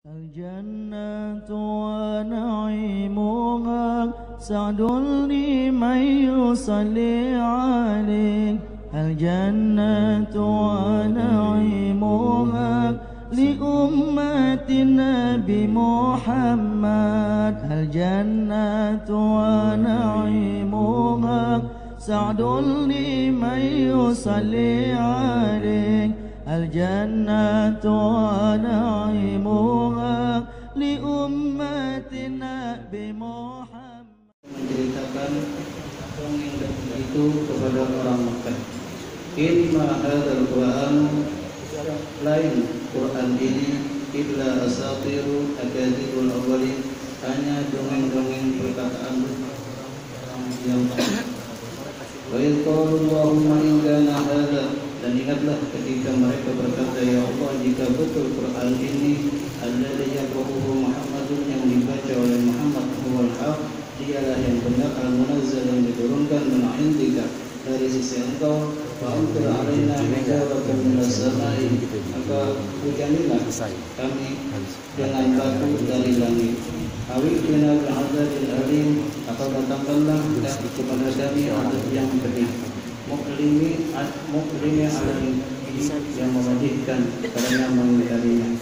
الجنة ونعيمها سعد لمن يصلي عليك. الجنة ونعيمها لأمة النبي محمد. الجنة ونعيمها سعد لمن يصلي عليك. الجنة ونعيمها لأمة النبي محمد. Menceritakan dongeng itu kepada orang Makkah. Inna hadzal Qur'an, lain Quran ini illa asatiru akadzibul awwalin, hanya dongeng-dongeng perkataan orang yang wa yaqulu Allahumma in kana hadza, dan ingatlah ketika mereka berkata, ya Allah, jika betul Quran ini alladzi yaqra'uhu Muhammadun, yang dibaca oleh Muhammad, huwal haq, dialah yang benar, al-munazzal, yang diturunkan min indika, dari sisi engkau, wa amtir alaina hijaratan minas samai, maka hujanilah kami dengan batu dari langit. Awil bina bi'adzabin alim, atau datangkanlah kepada kami azab yang pedih. Muklimi alim, yang menyedihkan karena mengingkarinya.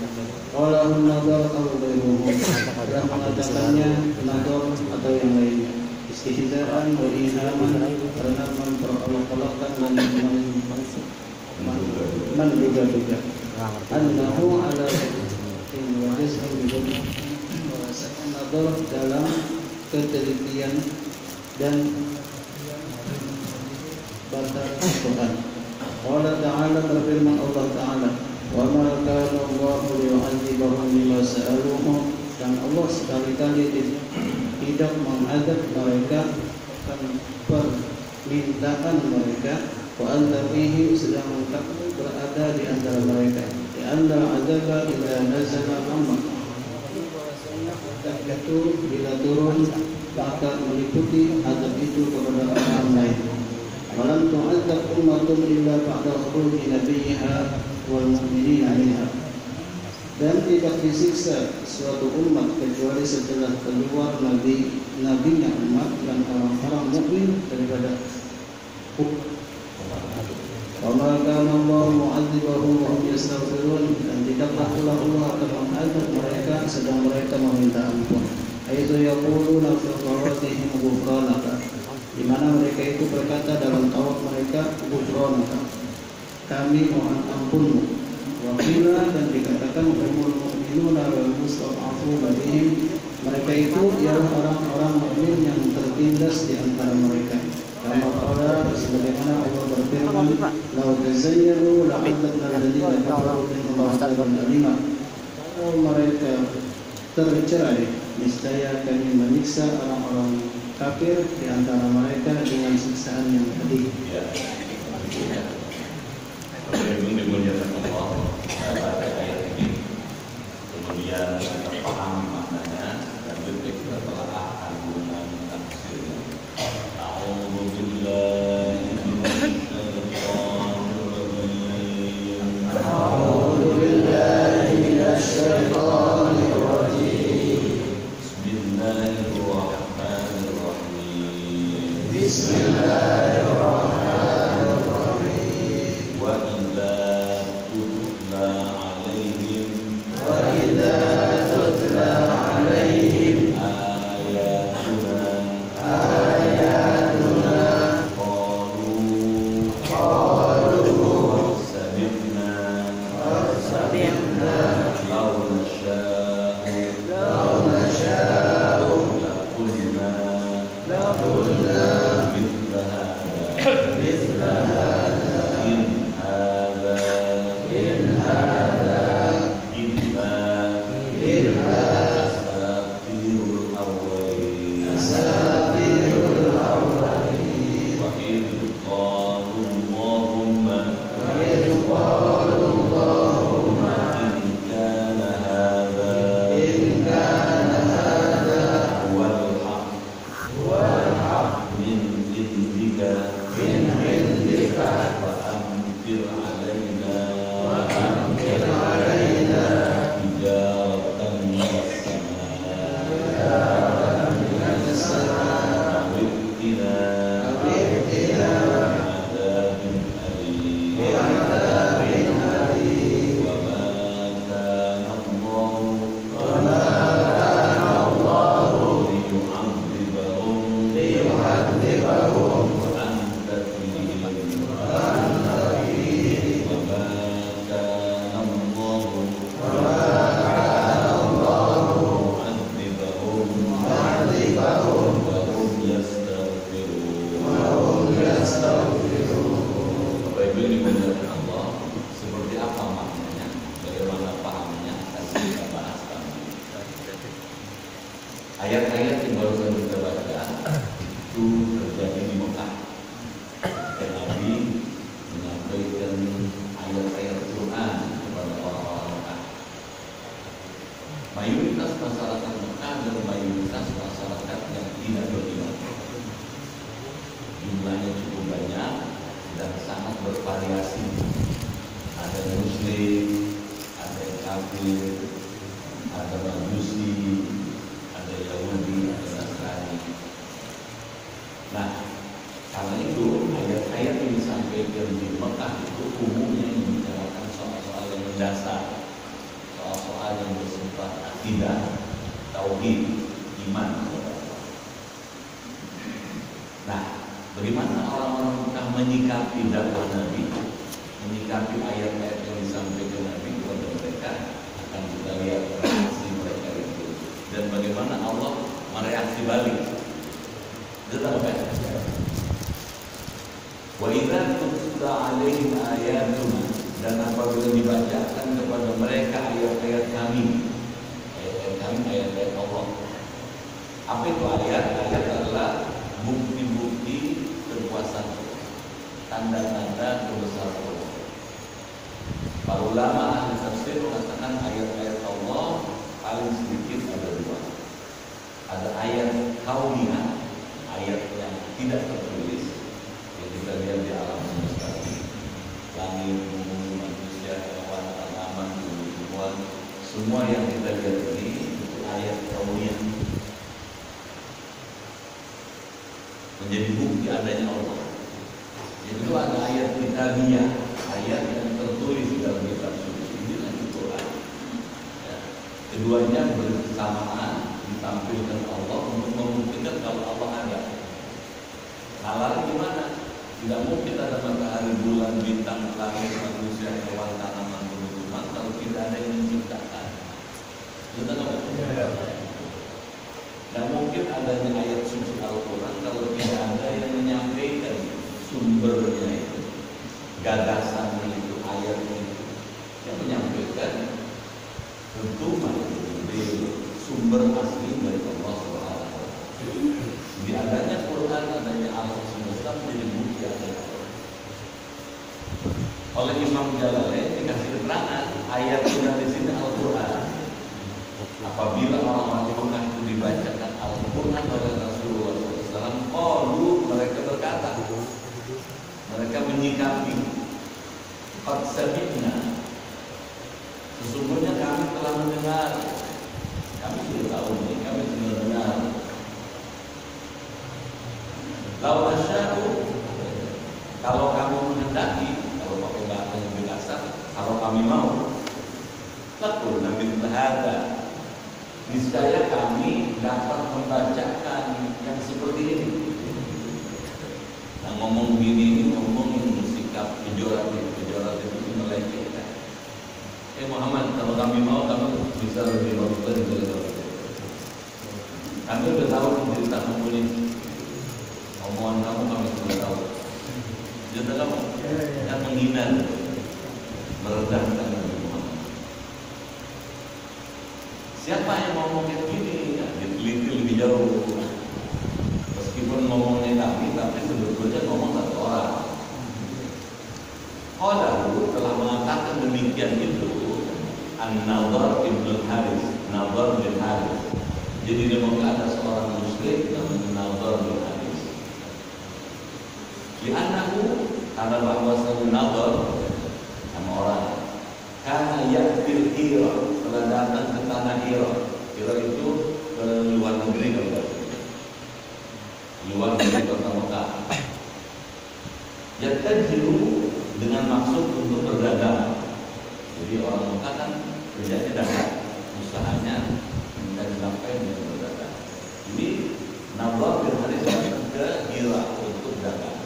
Walahun nadar atau ghairuhu, yang mengatakannya nadar atau yang lainnya. Istihzaan wa inhaman, karena memperolok-olokkan dan menduga-duga. Annahu ala wajah merasakan nadar dalam ketelitian dan batas Tuhan. Allah Ta'ala berfirman, Allah Ta'ala, wa ma kana Allahu liyu'adzibahum bima sa'aluhu, dan Allah sekali-kali tidak mengadab mereka akan permintaan mereka, wa anta fihi, sedang engkau berada di antara mereka, di antara azaba ila nazala amma, azab itu bila turun maka meliputi azab itu kepada orang lain. Walam tu'adzab ummatun illa ba'da khuruji nabiyha wal mu'minina minha, dan tidak disiksa suatu umat kecuali setelah keluar nabinya umat dan orang-orang mukmin daripada umat. Wa ma kana Allahu mu'adzibahum wa hum yastaghfirun, dan tidaklah pula Allah akan mengadab mereka sedang mereka meminta ampun. Aitu yaquluna fi qawatihim ghufranaka, di mana mereka itu berkata dalam tawaf mereka, ghufranaka, kami mohon ampunmu. Wa qila, dan dikatakan, humul mu'minuna wal mustad'afuna bihim, mereka itu ialah orang-orang mukmin yang tertindas di antara mereka. Kama qala, sebagaimana Allah berfirman, law tazayyaru la'adzabna alladziina kafaru minhum 'adzaban alima, kalau mereka tercerai, niscaya kami menyiksa orang-orang kafir di antara mereka dengan siksaan yang pedih. Dimuliakan Allah pada ayat ini, kemudian kita paham maknanya dan kita telah kandungan tafsirnya. A'udzu billahi minasyaitonir rajim. Bismillahirrahmanirrahim. Bismillahirrahmanirrahim. Wa idza tutla alaihim ayatuna qalu sami'na law nasha'u laqulna mithla hadha in hadha illa asatirul awwalin. Wa idh qalu Allahumma in kana hadha wal haqq min indika fa amtir alaina hijaratan Ayat-ayat yang baru kita baca itu terjadi di Mekah. Dan Nabi menyampaikan ayat-ayat Quran kepada orang-orang Mekah. Mayoritas masyarakat Mekah dan mayoritas masyarakat yang tidak beriman. Jumlahnya cukup banyak dan sangat bervariasi. Ada Muslim, ada yang kafir, ada Majusi, ada Yahudi, ada Nasrani. Nah, karena itu ayat-ayat yang disampaikan di Mekah itu umumnya membicarakan soal-soal yang mendasar, soal-soal yang bersifat akidah, tauhid, iman. Nah, bagaimana orang-orang Mekah menyikapi dakwah Nabi, menyikapi ayat-ayat yang disampaikan Nabi kepada mereka, akan kita lihat reaksi mereka itu, dan bagaimana Allah mereaksi balik. Itu apa ya? Wa idza tutla 'alaihim ayatuna, dan apabila dibacakan kepada mereka ayat-ayat kami, ayat-ayat Allah. Apa itu ayat? Ayat adalah bukti-bukti kekuasaan Allah, tanda-tanda kebesaran Allah. Para ulama ahli tafsir mengatakan ayat-ayat Allah paling sedikit ada dua. Ada ayat kauniyah, ayat yang tidak tertulis, yang kita lihat di alam semesta ini. Langit, bumi, manusia, hewan, tanaman, tumbuhan, semua yang kita lihat ini itu ayat kauniyah, menjadi bukti adanya Allah. Itu ada ayat kitabiyah, ayat yang tertulis dalam kitab suci, inilah Al-Quran. Ya. Keduanya bersamaan ditampilkan Allah untuk membuktikan kalau Allah ada. Nalar gimana? Tidak mungkin ada matahari, bulan, bintang, langit, manusia, hewan, tanaman, tumbuhan kalau tidak ada yang menciptakan. Betul tak? Tidak mungkin adanya ayat suci Al-Quran kalau tidak ada yang menyampaikan sumbernya itu, gagasannya itu, ayatnya itu. Yang menyampaikan tentu dari sumber asli dari Allah Subhanahu wa Ta'ala. Di adanya Quran, adanya alam semesta menjadi bukti adanya Allah. Oleh Imam Jalalain dikasih keterangan ayat yang di sini Al-Quran. Apabila orang-orang Mekah itu dibacakan Al-Quran oleh Rasulullah SAW, mereka berkata, mereka menyikapi, qad sami'na, sesungguhnya kami telah mendengar, kami sudah tahu ini, kami sudah dengar. Lau asya'u, kalau kamu menghendaki, kalau pakai bahasa yang lebih kasar, kalau kami mau, lakukan min hadza, niscaya kami dapat membacakan yang seperti ini. Nah, ngomong gini, ngomong sikap pejoratif itu melecehkan. Muhammad, kalau kami mau, kami bisa lebih bagus dari itu. Kami sudah tahu cerita kamu ini, omongan kamu kami sudah tahu. Cerita kamu yang menghina, merendahkan Nabi Muhammad. Siapa yang ngomong kayak gini? Ya, diteliti lebih jauh. Meskipun ngomongnya kami, tapi sebetulnya ngomong satu orang. Qalahu telah mengatakan demikian itu An-Nadhr ibn Haris, Nadhr bin Haris. Jadi di Mekah ada seorang Muslim namanya Nadhr bin Haris. Di anakku karena bahwasanya Nadhr sama orang karena yaktil Hira, telah datang ke tanah Hira. Hira itu ke luar negeri kalau luar negeri kota Mekah. Yatajiru dengan maksud untuk berdagang. Jadi orang Mekah kan kerjanya dagang, usahanya dan sampai dengan berdagang. Jadi Nadhr bin Haris ke Hira untuk dagang.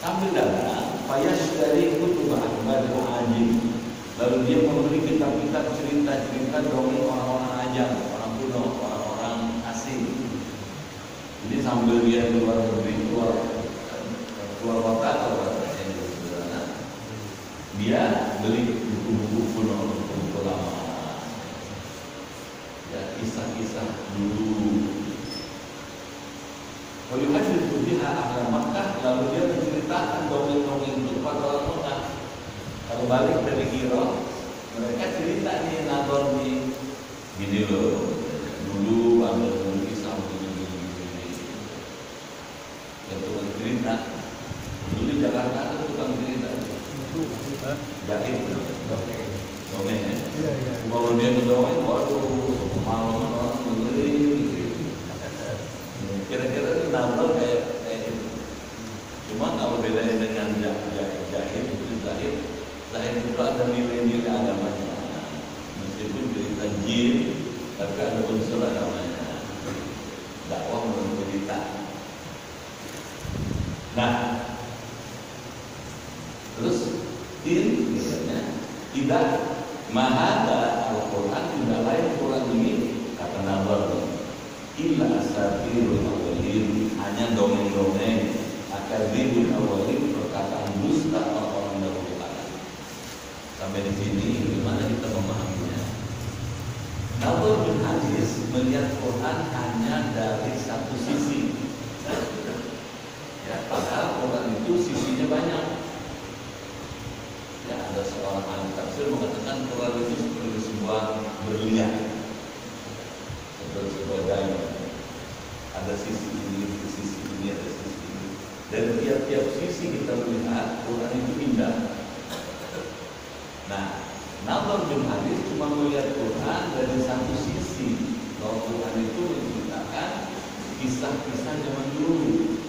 Sambil dagang, fayashtari kutub Ahmad al-Ajim. Lalu dia membeli kitab-kitab cerita-cerita dongeng orang-orang ajam, orang kuno, orang-orang asing. Jadi sambil dia keluar negeri, keluar kota atau dia beli buku-buku kuno, buku lama. Ya, kisah-kisah dulu. Wayuhaditsu biha ahla Makkah, lalu dia menceritakan dongeng-dongeng itu pada orang Makkah. Kalau balik dari Hira, mereka cerita nih Nador nih, gini loh, dulu ada kisah begini. Yang tukang cerita, dulu di Jakarta ada tukang cerita, jahit, dongeng ya. Kalau dia ngedongeng, waduh, malam orang dengerin. Kira-kira itu Nador kayak itu. Cuma kalau bedanya dengan jahit itu Zahid itu ada nilai-nilai agamanya. Meskipun cerita jin, tapi ada unsur agamanya. Dakwah menurut cerita. Nah, terus misalnya tidak mahada Al-Quran tidak lain Quran ini kata Nador illa asatirul awalin, hanya dongeng-dongeng akadzibul awalin, perkataan dusta orang-orang dahulu kala. Sampai di sini gimana kita memahaminya? Nador bin Haris melihat Quran hanya dari satu sisi. Ya, padahal Quran itu sisinya banyak. Ya, ada seorang ahli tafsir mengatakan Quran itu seperti sebuah berlian, seperti sebuah diamond. Ada sisi ini, ada sisi ini, ada sisi ini. Dan tiap-tiap sisi kita melihat Quran itu indah. Nah, Nador bin Haris cuma melihat Quran dari satu sisi. Bahwa Quran itu menceritakan kisah-kisah zaman dulu,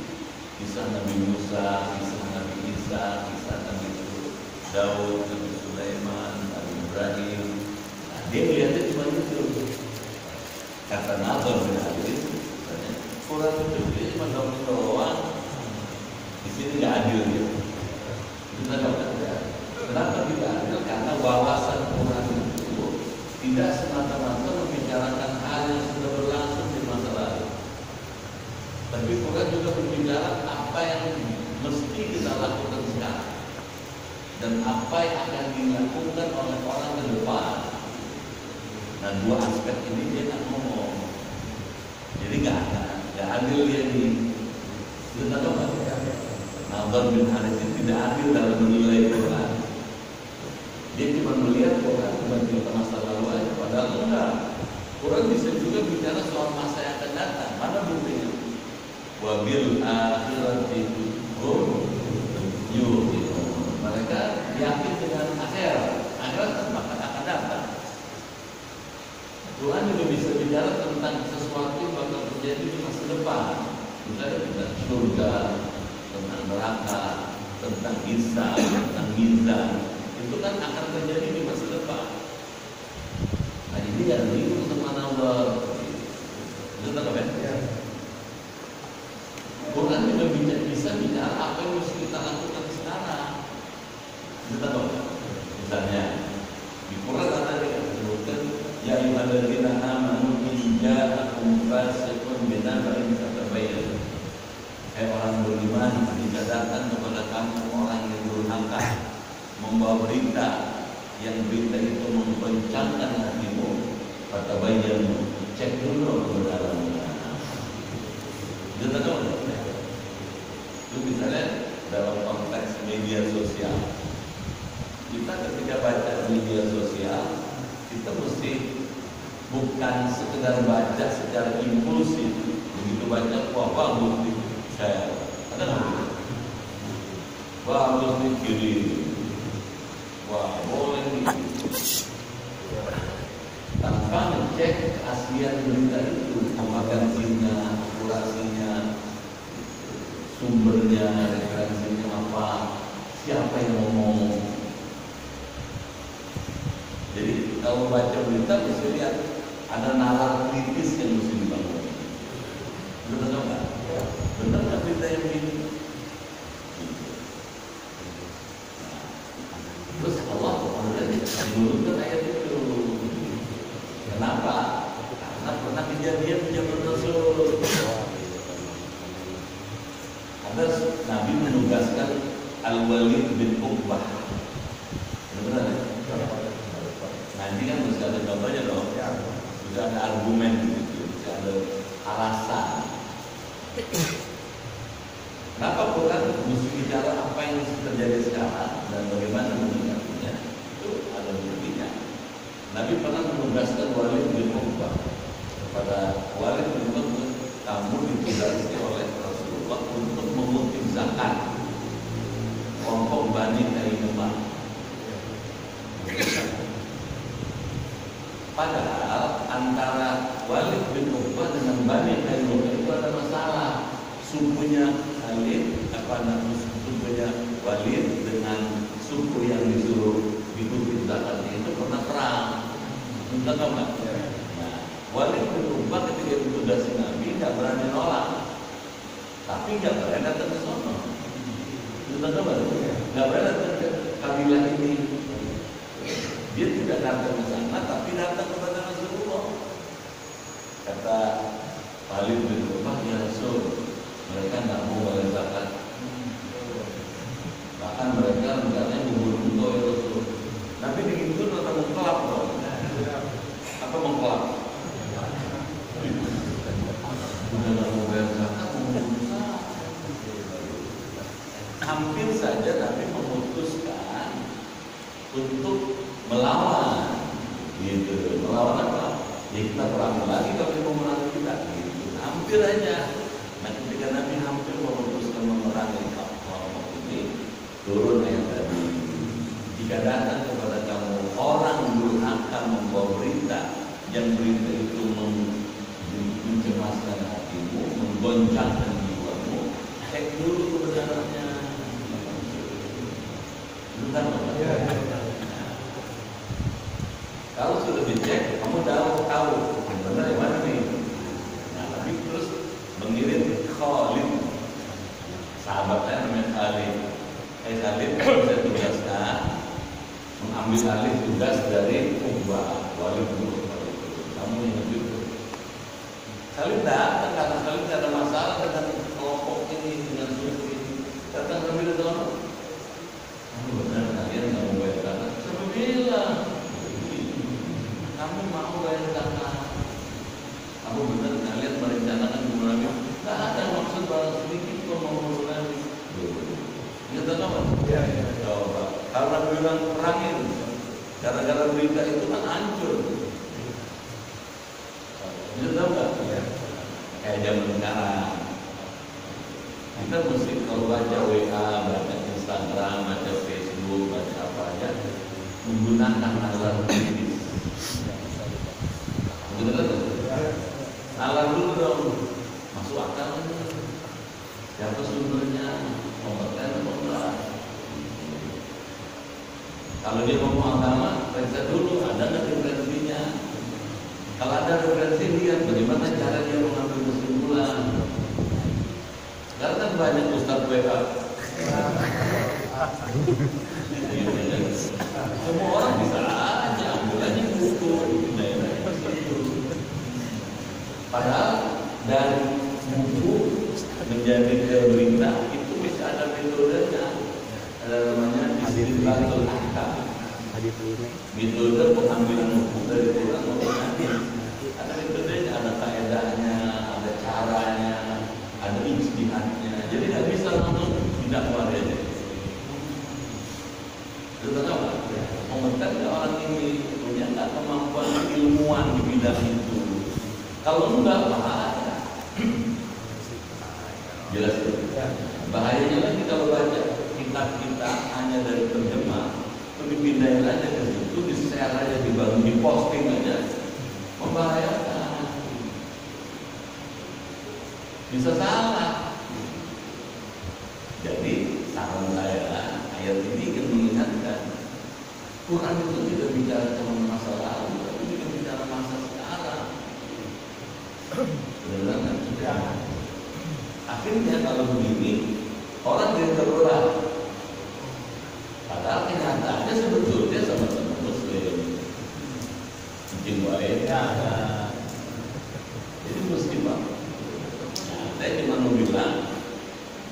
kisah Nabi Musa, kisah Nabi Isa, kisah Nabi Daud, Nabi Sulaiman, Nabi Ibrahim. Nah, dia melihatnya cuma itu. Kata Nador bin Haris, Quran itu dia cuma dongeng doang. Di sini nggak adil dia. Kenapa tidak adil? Karena wawasan Quran itu tidak semata-mata membicarakan hal yang sudah berlangsung di masa lalu. Tapi Quran juga berbicara apa yang mesti kita lakukan sekarang dan apa yang akan dilakukan oleh orang ke depan. Nah, dua aspek ini dia tak ngomong. Jadi nggak adil dia ini. Kita tahu nggak? Nador bin Haris itu tidak adil dalam menilai Quran. Dia cuma melihat Quran sebagai masa lalu aja. Padahal enggak. Quran bisa juga bicara soal masa yang akan datang. Mana buktinya? Wabil akhirati hum yuqinun. Mereka yakin dengan akhirat. Akhirat akan datang. Quran juga bisa bicara tentang sesuatu yang bakal terjadi di masa depan. Misalnya tentang surga, tentang neraka, tentang hisab, tentang mizan. Itu kan akan terjadi di masa depan. Nah, ini yang diikut sama Nador. Itu tak apa ya? Quran juga bisa bicara apa yang harus kita lakukan sekarang. Itu tak apa? Misalnya di Quran ada disebutkan ya ayyuhalladzina amanu in ja'akum fasiqun binaba'in fatabayyanu. Hai orang beriman, jika datang kepada kamu orang yang durhaka membawa berita yang berita itu mempencangkan hatimu, fatabayyanu, cek dulu kebenarannya. Itu tahu? Itu misalnya dalam konteks media sosial. Kita ketika baca media sosial, kita mesti bukan sekedar baca secara impulsif. Begitu baca, wah bagus nih, saya ada nggak? Bagus nih kiri, wah boleh nih. Tanpa ngecek keaslian berita itu, pemagazinya, akurasinya, sumbernya, referensinya apa, siapa yang ngomong. Jadi kalau baca berita mesti lihat ada nalar kritis yang mesti dibangun. Benar nggak? Benar nggak berita yang begini? Terus Allah menurunkan ayat itu. Kenapa? Karena pernah kejadian zaman Rasul. Ada Nabi menugaskan Al-Walid bin Uqbah. Benar ya? Nah, ini kan sudah ada contohnya dong. Sudah ada argumen gitu, mesti ada alasan. Kenapa bukan mesti bicara apa yang terjadi sekarang dan bagaimana menyikapinya? Itu ada buktinya. Nabi pernah menugaskan Walid bin Uqbah kepada Walid bin Uqbah, kamu ditugasi oleh Rasulullah untuk mengutip zakat kelompok Bani Taimah. Padahal antara Walid bin Uqbah dengan Bani Taimah itu ada masalah. Sukunya Khalid, sukunya Walid dengan suku yang disuruh dikutip zakatnya itu pernah perang. Entah nggak? Nah, Walid bin Uqbah ketika ditugasi Nabi nggak berani nolak, tapi nggak berani datang ke sana. Entah nggak? Nggak berani datang ke kabilah ini. Dia tidak datang ke sana, tapi datang kepada Rasulullah. Kata Walid bin Uqbah, ya Rasul, mereka nggak mau bayar zakat. Bahkan mereka rencananya membunuh engkau ya Rasul. Nabi digituin atau mengkelap dong? Apa mengkelap? Udah nggak mau bayar zakat, hampir saja Nabi memutuskan untuk melawan, gitu. Melawan apa? Ya kita perang lagi kalau mau memerangi kita, gitu. Hampir aja. Nah, ketika Nabi hampir memutuskan memerangi kelompok ini, turun ayat tadi. Jika datang kepada kamu orang durhaka membawa berita, yang berita itu mencemaskan hatimu, menggoncangkan jiwamu, cek dulu kebenarannya. Bentar, kalau sudah dicek, kamu tahu benar yang mana nih. Nah, Nabi terus mengirim Khalid, sahabatnya namanya Khalid. Khalid saya tugaskan mengambil alih tugas dari Uqbah, Walid bin Uqbah itu. Kamu yang itu. Khalid datang karena Khalid ada masalah dengan kelompok ini, dengan suku ini. Datang ke Nabi Muhammad. Kamu benar kalian nggak mau bayar zakat? Siapa bilang? Kamu mau bayar zakat? Kamu benar kalian merencanakan gubernur? Tak ada maksud barang sedikit kau mau mengulangi. Kita tahu? Ya. Coba. Karena bilang perangin, gara-gara berita itu kan hancur. Kita tahu nggak? Ya. Kayak zaman sekarang. Kita mesti kalau baca WA, baca Instagram, baca Facebook, baca apa aja, menggunakan nalar kritis. Betul? Nalar dulu dong, masuk akal. Siapa sumbernya? Kompeten atau enggak? Kalau dia ngomong agama, periksa dulu ada nggak referensinya. Kalau ada referensi, lihat bagaimana cara dia mengambil kesimpulan. Karena kan banyak ustaz WA. Semua orang bisa aja ambil aja buku. Padahal dari buku menjadi ke berita itu bisa ada metodenya. Ada namanya istidlalul ahkam. Metode pengambilan hukum dari Quran maupun hadis. Ada metodenya, ada kaedahnya, ada caranya, ada ijtihadnya. Jadi nggak bisa langsung tidak keluar aja. Betul apa? Komentarnya orang ini punya nggak kemampuan ilmuwan di bidang itu. Kalau enggak bahaya. Jelas itu. Bahayanya lagi kalau baca kitab kita hanya dari terjemah, dipindahin aja ke situ, di-share aja, dibangun, di-posting aja, membahayakan. Bisa salah. Jadi saran saya, ayat ini ingin mengingatkan, Quran itu tidak bicara cuma masa lalu, tapi juga bicara masa sekarang. Benar kan? Ya. Akhirnya kalau begini, orang jadi terbelah. Padahal kenyataannya sebetulnya sama-sama Muslim. Mungkin baik. Jadi Muslim Pak. Nah, saya cuma mau bilang,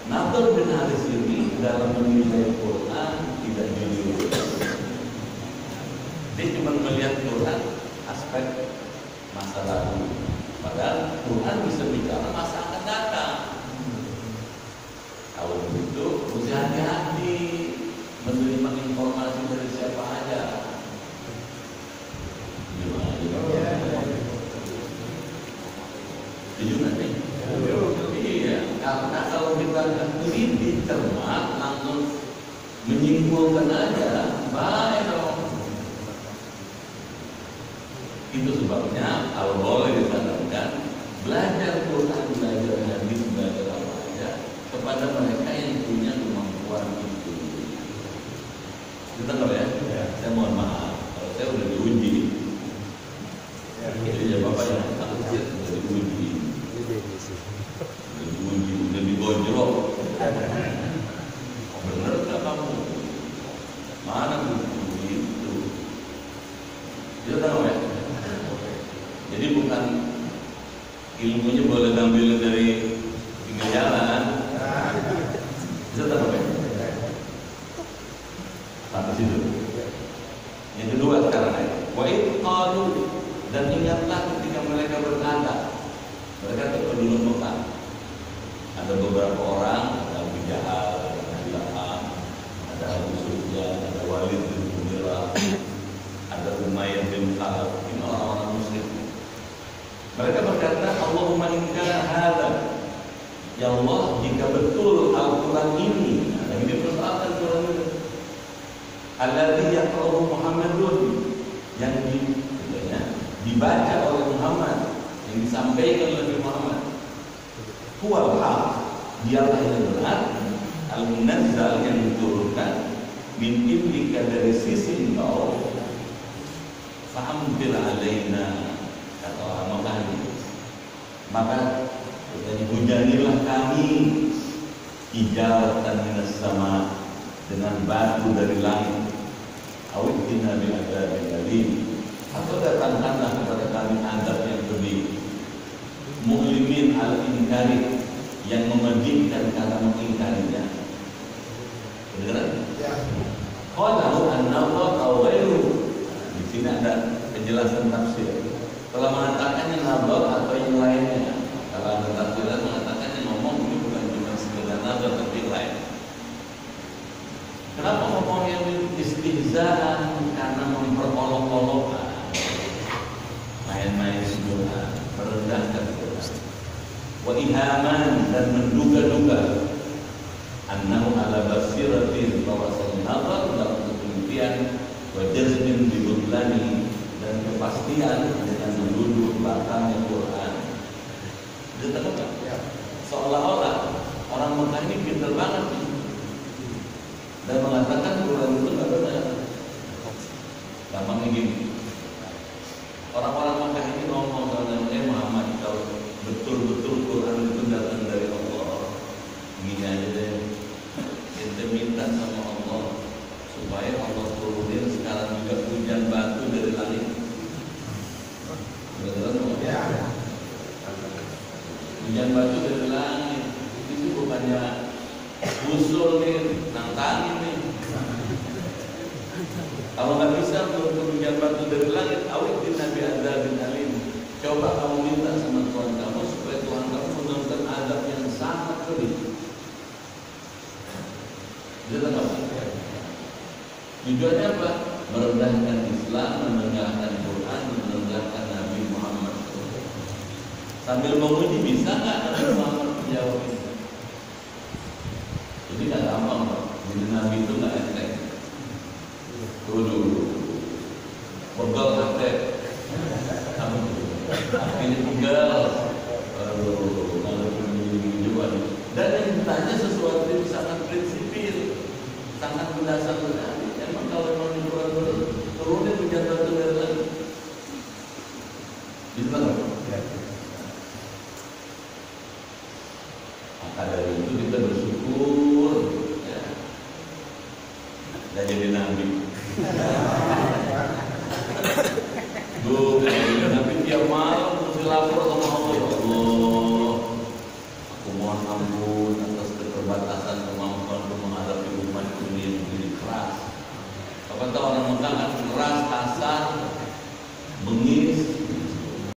Nadhr bin Haris ini dalam menilai Quran tidak jujur. Dia cuma melihat Quran aspek masa lalu. Padahal Quran bisa bicara masa akan datang. Kalau begitu, mesti hati-hati menerima informasi dari siapa aja. Setuju nanti? Iya, karena kalau kita teliti cermat langsung menyimpulkan aja, baik dong. Itu sebabnya kalau boleh disarankan belajar Quran, belajar hadis, belajar apa aja kepada mereka yang punya kemampuan itu. Kita tahu ya? Saya mohon maaf kalau saya udah diuji. Jadi ya Bapak yang takut udah diuji. Udah digojlok. Bener gak kamu? Mana buku itu? Dia tahu ya? Jadi bukan ilmunya boleh diambil dari pinggir jalan. Bisa tahu ya? Sampai situ. Yang kedua sekarang wa qalu, dan ingatlah ketika mereka berkata, mereka itu penduduk Mekah. Ada beberapa orang, ada Abu Jahal, ada Abu Lahab, ada Abu Sufyan, ada Walid bin Mughirah, ada Umayyah bin Khalaf, ini orang-orang Muslim. Mereka berkata, Allahumma in kana hadza, ya Allah, jika betul Al-Quran ini, nah ini persoalan Quran ini, alladzi yaqra'uhu Muhammadun, yang dibaca oleh Muhammad, yang disampaikan oleh Muhammad, huwal haq, dialah yang benar, al-munazzal, yang diturunkan min indika, dari sisi engkau, fa'amtir alaina, kata orang Mekah ini, maka hujanilah kami hijaratan minas sama, dengan batu dari langit, awidina bil adzabin alim, atau datangkanlah kepada kami azab yang pedih, mu'limin al-inkari, yang memedihkan karena mengingkarinya. Benar? Ya. Qalahu an-nawwa aw ghairu. Di sini ada penjelasan tafsir. Telah mengatakannya nazar atau yang lainnya. Kalau ada tafsiran mengatakannya ngomong ini bukan cuma sekedar nazar tapi lain. Kenapa ngomong yang istihzaan? Karena memperolok-olokkan, main-main Quran, merendahkan Quran. Wa ihaman, dan menduga-duga, annahu ala basiratin, bahwasanya nazar dalam penelitian, wa jazmin bi butlani, dan kepastian dengan menduduk belakangnya Quran. Ditemukan seolah-olah orang Mekah ini pintar banget nih, dan mengatakan Quran itu nggak benar. Gampangnya gini, orang-orang Mekah ini ngomong dengan Muhammad, kalau betul-betul Quran itu datang dari Allah, gini aja deh, kita minta sama Allah supaya Allah turunin sekarang juga hujan batu dari langit. Betul ya? Hujan batu dari langit itu bukannya usul nih, nantangin nih. Kalau nggak bisa turun hujan batu dari langit, awid bin Nabi adzabin alim. Coba kamu minta sama Tuhan kamu supaya Tuhan kamu menurunkan azab yang sangat pedih. Dia tahu. Tujuannya apa? Merendahkan Islam, merendahkan Quran, merendahkan Nabi Muhammad. Sambil menguji, bisa nggak Nabi Muhammad menjawab itu? Jadi nggak gampang, Pak. Jadi Nabi itu nggak enteng. Dulu pegal hati, ini pegal, dan yang ditanya sesuatu yang sangat prinsipil, sangat mendasar sekali. Emang kalau mau Quran turunnya hujan batu dari langit, bisa nggak? Maka dari itu kita bersyukur, ya, dan jadi nabi. Tapi tiap malam mesti lapor sama Allah, ya Allah, aku mohon ampun atas keterbatasan kemampuanku menghadapi umat ini yang begini keras. Apa tahu orang Mekah kan